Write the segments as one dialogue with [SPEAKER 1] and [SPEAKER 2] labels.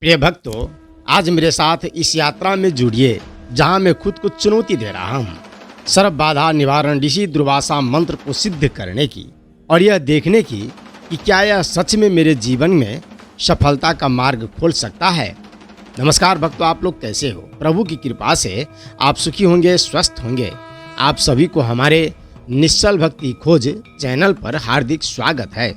[SPEAKER 1] प्रिय भक्तों, आज मेरे साथ इस यात्रा में जुड़िए जहां मैं खुद को चुनौती दे रहा हूं सर्व बाधा निवारण ऋषि दुर्वासा मंत्र को सिद्ध करने की और यह देखने की कि क्या यह सच में मेरे जीवन में सफलता का मार्ग खोल सकता है। नमस्कार भक्तों, आप लोग कैसे हो? प्रभु की कृपा से आप सुखी होंगे, स्वस्थ होंगे। आप सभी को हमारे निश्चल भक्ति खोज चैनल पर हार्दिक स्वागत है।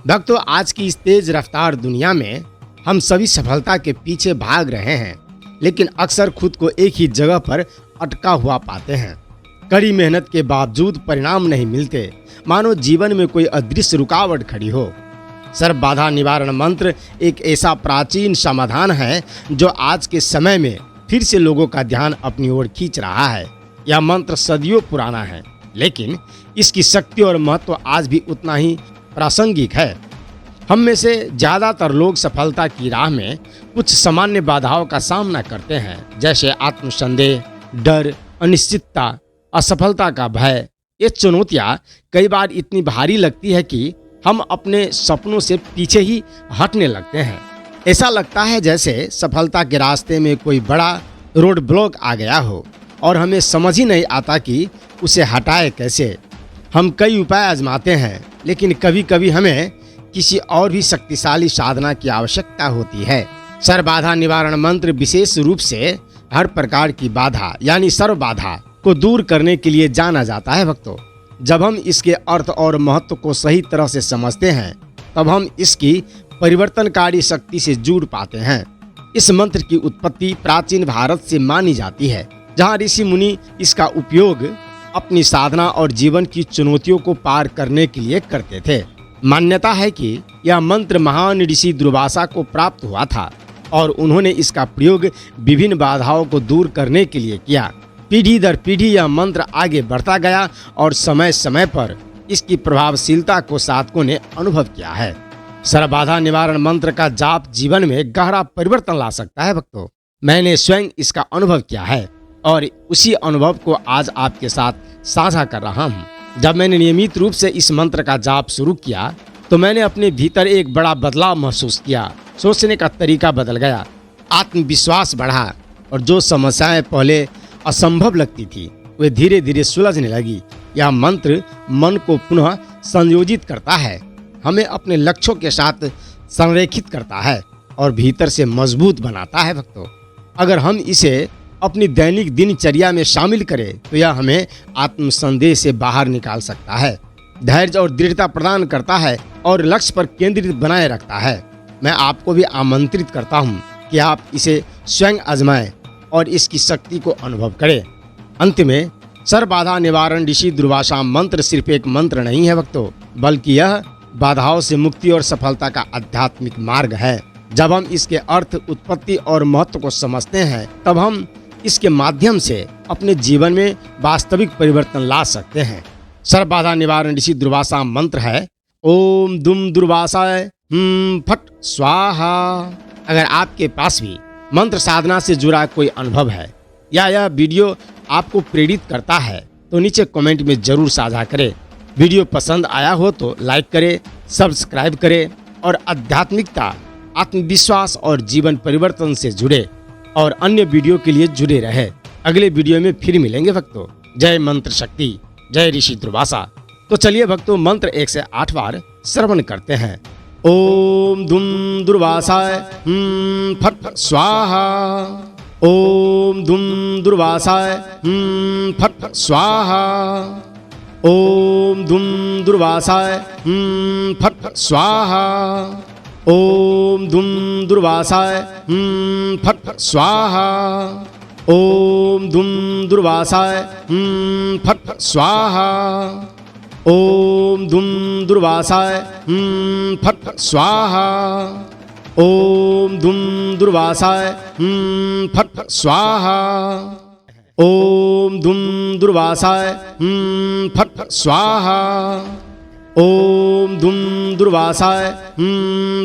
[SPEAKER 1] भक्तों, आज की इस तेज रफ्तार दुनिया में हम सभी सफलता के पीछे भाग रहे हैं, लेकिन अक्सर खुद को एक ही जगह पर अटका हुआ पाते हैं। कड़ी मेहनत के बावजूद परिणाम नहीं मिलते, मानो जीवन में कोई अदृश्य रुकावट खड़ी हो। सर्व बाधा निवारण मंत्र एक ऐसा प्राचीन समाधान है जो आज के समय में फिर से लोगों का ध्यान अपनी ओर खींच रहा है। यह मंत्र सदियों पुराना है, लेकिन इसकी शक्ति और महत्व आज भी उतना ही प्रासंगिक है। हम में से ज्यादातर लोग सफलता की राह में कुछ सामान्य बाधाओं का सामना करते हैं, जैसे आत्मसंदेह, डर, अनिश्चितता, असफलता का भय। ये चुनौतियां कई बार इतनी भारी लगती है कि हम अपने सपनों से पीछे ही हटने लगते हैं। ऐसा लगता है जैसे सफलता के रास्ते में कोई बड़ा रोड ब्लॉक आ गया हो और हमें समझ ही नहीं आता कि उसे हटाए कैसे। हम कई उपाय आजमाते हैं, लेकिन कभी कभी हमें किसी और भी शक्तिशाली साधना की आवश्यकता होती है। सर्व बाधा निवारण मंत्र विशेष रूप से हर प्रकार की बाधा यानी सर्व बाधा को दूर करने के लिए जाना जाता है। भक्तों, जब हम इसके अर्थ और महत्व को सही तरह से समझते हैं, तब हम इसकी परिवर्तनकारी शक्ति से जुड़ पाते हैं। इस मंत्र की उत्पत्ति प्राचीन भारत से मानी जाती है, जहाँ ऋषि मुनि इसका उपयोग अपनी साधना और जीवन की चुनौतियों को पार करने के लिए करते थे। मान्यता है कि यह मंत्र महान ऋषि दुर्वासा को प्राप्त हुआ था और उन्होंने इसका प्रयोग विभिन्न बाधाओं को दूर करने के लिए किया। पीढ़ी दर पीढ़ी यह मंत्र आगे बढ़ता गया और समय समय पर इसकी प्रभावशीलता को साधकों ने अनुभव किया है। सर्व बाधा निवारण मंत्र का जाप जीवन में गहरा परिवर्तन ला सकता है। भक्तों, मैंने स्वयं इसका अनुभव किया है और उसी अनुभव को आज आपके साथ साझा कर रहा हूँ। जब मैंने नियमित रूप से इस मंत्र का जाप शुरू किया, तो मैंने अपने भीतर एक बड़ा बदलाव महसूस किया। सोचने का तरीका बदल गया, आत्मविश्वास बढ़ा और जो समस्याएं पहले असंभव लगती थी, वे धीरे धीरे सुलझने लगी। यह मंत्र मन को पुनः संयोजित करता है, हमें अपने लक्ष्यों के साथ संरेखित करता है और भीतर से मजबूत बनाता है। भक्तों, अगर हम इसे अपनी दैनिक दिनचर्या में शामिल करें, तो यह हमें आत्मसंदेह से बाहर निकाल सकता है, धैर्य और दृढ़ता प्रदान करता है और लक्ष्य पर केंद्रित बनाए रखता है। मैं आपको भी आमंत्रित करता हूं कि आप इसे स्वयं आजमाएं और इसकी शक्ति को अनुभव करें। अंत में, सर्व बाधा निवारण ऋषि दुर्वासा मंत्र सिर्फ एक मंत्र नहीं है भक्तों, बल्कि यह बाधाओं से मुक्ति और सफलता का आध्यात्मिक मार्ग है। जब हम इसके अर्थ, उत्पत्ति और महत्व को समझते हैं, तब हम इसके माध्यम से अपने जीवन में वास्तविक परिवर्तन ला सकते हैं। सर्व बाधा निवारण ऋषि दुर्वासा मंत्र है ओम दुम दुर्वासाय फट स्वाहा। अगर आपके पास भी मंत्र साधना से जुड़ा कोई अनुभव है या यह वीडियो आपको प्रेरित करता है, तो नीचे कमेंट में जरूर साझा करें। वीडियो पसंद आया हो तो लाइक करें, सब्सक्राइब करें और आध्यात्मिकता, आत्मविश्वास और जीवन परिवर्तन से जुड़े और अन्य वीडियो के लिए जुड़े रहे। अगले वीडियो में फिर मिलेंगे भक्तों। जय मंत्र शक्ति, जय ऋषि दुर्वासा। तो चलिए भक्तों, मंत्र 1 से 8 बार श्रवण करते हैं। ओम दुम दुर्वासाय फट स्वाहा। ओम दुम दुर्वासाय फट स्वाहा। ओम दुम दुर्वासाय फट स्वाहा। ओम दुम दुर्वासाय फट स्वाहा। ओम दुम दुर्वासाय फट स्वाहा। ओम दुम दुर्वासाय फट स्वाहा। ओम दुम दुर्वासाय फट स्वाहा। ओम दुम दुर्वासाय फट स्वाहा। ओम दुम दुर्वासाय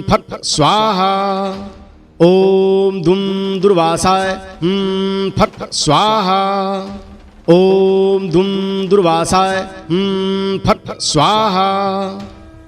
[SPEAKER 1] फट स्वाहा। ओम दुम दुर्वासाय फट स्वाहा। ओम दुम दुर्वासाय फट स्वाहा।